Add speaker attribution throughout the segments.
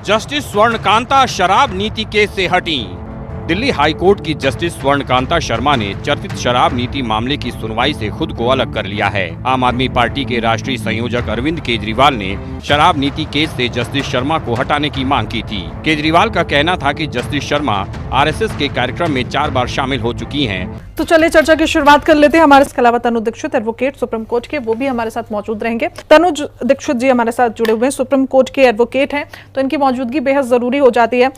Speaker 1: Justice स्वर्णकांता शराब नीति case से हटी। दिल्ली हाईकोर्ट की जस्टिस स्वर्णकांता शर्मा ने चर्चित शराब नीति मामले की सुनवाई से खुद को अलग कर लिया है। आम आदमी पार्टी के राष्ट्रीय संयोजक अरविंद केजरीवाल ने शराब नीति केस से जस्टिस शर्मा को हटाने की मांग की थी। केजरीवाल का कहना था कि जस्टिस शर्मा आरएसएस के कार्यक्रम में 4 बार शामिल हो चुकी हैं।
Speaker 2: तो चलिए चर्चा की शुरुआत कर लेते हैं। हमारे इसके अलावा Tanuj Dikshit advocate Supreme Court के, वो भी हमारे साथ मौजूद रहेंगे। तनुज दीक्षित जी हमारे साथ जुड़े हुए हैं, सुप्रीम कोर्ट के एडवोकेट हैं, तो इनकी मौजूदगी बेहद जरूरी हो जाती है।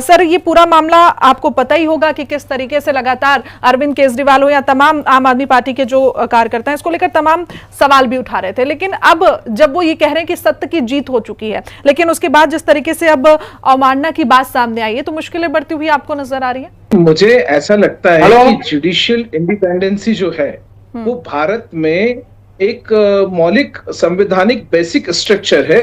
Speaker 2: सर, ये पूरा मामला आपको पता ही होगा कि किस तरीके से लगातार अरविंद केजरीवाल हो या तमाम आम आदमी पार्टी के जो कार्यकर्ता हैं, इसको लेकर तमाम सवाल भी उठा रहे थे। लेकिन अब जब वो ये कह रहे हैं कि सत्य की जीत हो चुकी है, लेकिन उसके बाद जिस तरीके से अब अवमानना की बात सामने आई है, तो मुश्किलें बढ़ती हुई आपको नजर आ रही है?
Speaker 3: मुझे ऐसा लगता है कि जुडिशियल इंडिपेंडेंसी जो है वो भारत में एक मौलिक संवैधानिक बेसिक स्ट्रक्चर है,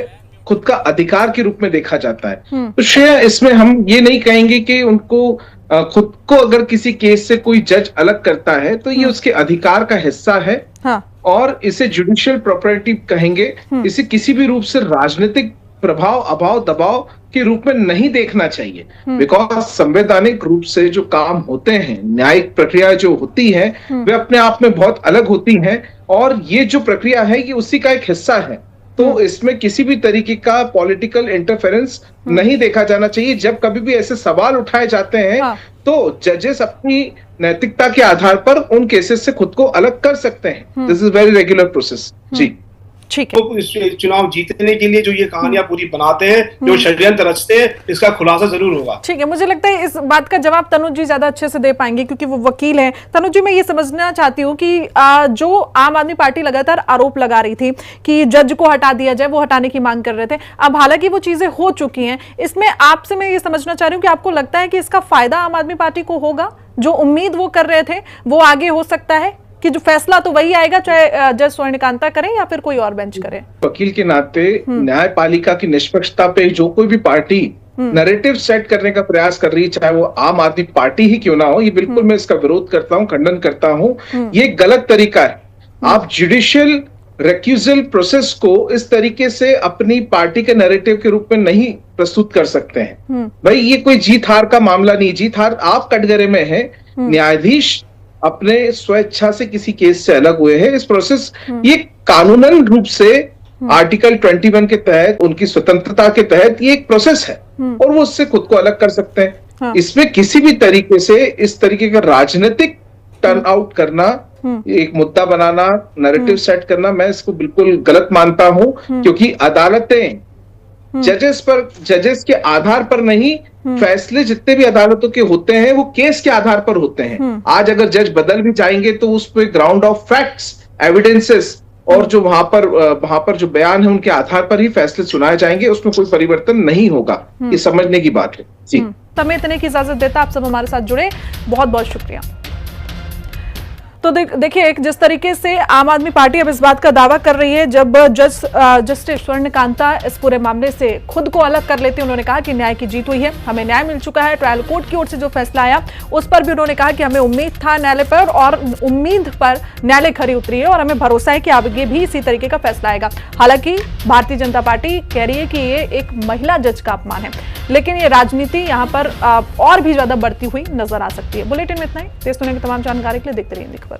Speaker 3: खुद का अधिकार के रूप में देखा जाता है। तो श्रेया, इसमें हम ये नहीं कहेंगे कि उनको खुद को अगर किसी केस से कोई जज अलग करता है तो ये उसके अधिकार का हिस्सा है। हाँ। और इसे जुडिशियल प्रॉपर्टी कहेंगे। इसे किसी भी रूप से राजनीतिक प्रभाव, अभाव, दबाव के रूप में नहीं देखना चाहिए। बिकॉज संवैधानिक रूप से जो काम होते हैं, न्यायिक प्रक्रिया जो होती है, वे अपने आप में बहुत अलग होती हैं, और ये जो प्रक्रिया है ये उसी का एक हिस्सा है। तो इसमें किसी भी तरीके का पॉलिटिकल इंटरफेरेंस नहीं देखा जाना चाहिए। जब कभी भी ऐसे सवाल उठाए जाते हैं तो जजेस अपनी नैतिकता के आधार पर उन केसेस से खुद को अलग कर सकते हैं। This is very regular process. जी
Speaker 2: ठीक है।
Speaker 4: तो चुनाव जीतने के लिए जो ये कहानियां पूरी बनाते हैं, जो षड्यंत्र रचते हैं, इसका खुलासा जरूर होगा।
Speaker 2: ठीक है, मुझे लगता है इस बात का जवाब तनुज जी ज्यादा अच्छे से दे पाएंगे क्योंकि वो वकील हैं। तनुज जी, मैं ये समझना चाहती हूँ कि जो आम आदमी पार्टी लगातार आरोप लगा रही थी कि जज को हटा दिया जाए, वो हटाने की मांग कर रहे थे, अब हालांकि वो चीजें हो चुकी हैं, इसमें आपसे मैं ये समझना चाह रही हूँ कि आपको लगता है कि इसका फायदा आम आदमी पार्टी को होगा? जो उम्मीद वो कर रहे थे वो आगे हो सकता है कि जो फैसला तो वही आएगा, चाहे जज स्वर्णकांता करें या फिर कोई और बेंच करे?
Speaker 3: वकील के नाते न्यायपालिका की निष्पक्षता पे जो कोई भी पार्टी नैरेटिव सेट करने का प्रयास कर रही है, चाहे वो आम आदमी पार्टी ही क्यों ना हो, ये बिल्कुल मैं इसका विरोध करता हूं, खंडन करता हूं। ये गलत तरीका है। आप जुडिशियल रेक्यूजल प्रोसेस को इस तरीके से अपनी पार्टी के नैरेटिव के रूप में नहीं प्रस्तुत कर सकते हैं। भाई, ये कोई जीत हार का मामला नहीं। जीत हार आप कटघरे में है, न्यायाधीश अपने स्वेच्छा से किसी केस से अलग हुए हैं। इस प्रोसेस, ये कानूनन रूप से आर्टिकल 21 के तहत, उनकी स्वतंत्रता के तहत ये एक प्रोसेस है, और वो उससे खुद को अलग कर सकते हैं। हाँ। इसमें किसी भी तरीके से इस तरीके का राजनीतिक टर्न आउट करना, एक मुद्दा बनाना, नैरेटिव सेट करना, मैं इसको बिल्कुल गलत मानता हूं। क्योंकि अदालतें जजेस के आधार पर नहीं, फैसले जितने भी अदालतों के होते हैं वो केस के आधार पर होते हैं। आज अगर जज बदल भी जाएंगे तो उस पे ग्राउंड ऑफ फैक्ट्स, एविडेंसेस और जो वहां पर जो बयान है उनके आधार पर ही फैसले सुनाए जाएंगे। उसमें कोई परिवर्तन नहीं होगा। ये समझने की बात है। जी,
Speaker 2: समय इतने की इजाजत देता, आप सब हमारे साथ जुड़े, बहुत बहुत शुक्रिया। तो देखिए, जिस तरीके से आम आदमी पार्टी अब इस बात का दावा कर रही है, जब जस्टिस स्वर्णकांता इस पूरे मामले से खुद को अलग कर लेते, उन्होंने कहा कि न्याय की जीत हुई है, हमें न्याय मिल चुका है। ट्रायल कोर्ट की ओर से जो फैसला आया उस पर भी उन्होंने कहा कि हमें उम्मीद था न्यायालय पर, और उम्मीद पर न्यायालय खरी उतरी है, और हमें भरोसा है कि आगे भी इसी तरीके का फैसला आएगा। हालांकि भारतीय जनता पार्टी कह रही है कि ये एक महिला जज का अपमान है, लेकिन ये राजनीति यहाँ पर और भी ज्यादा बढ़ती हुई नजर आ सकती है। बुलेटिन में इतना ही। तेज होने की तमाम जानकारी के लिए देखते रहिए खबर।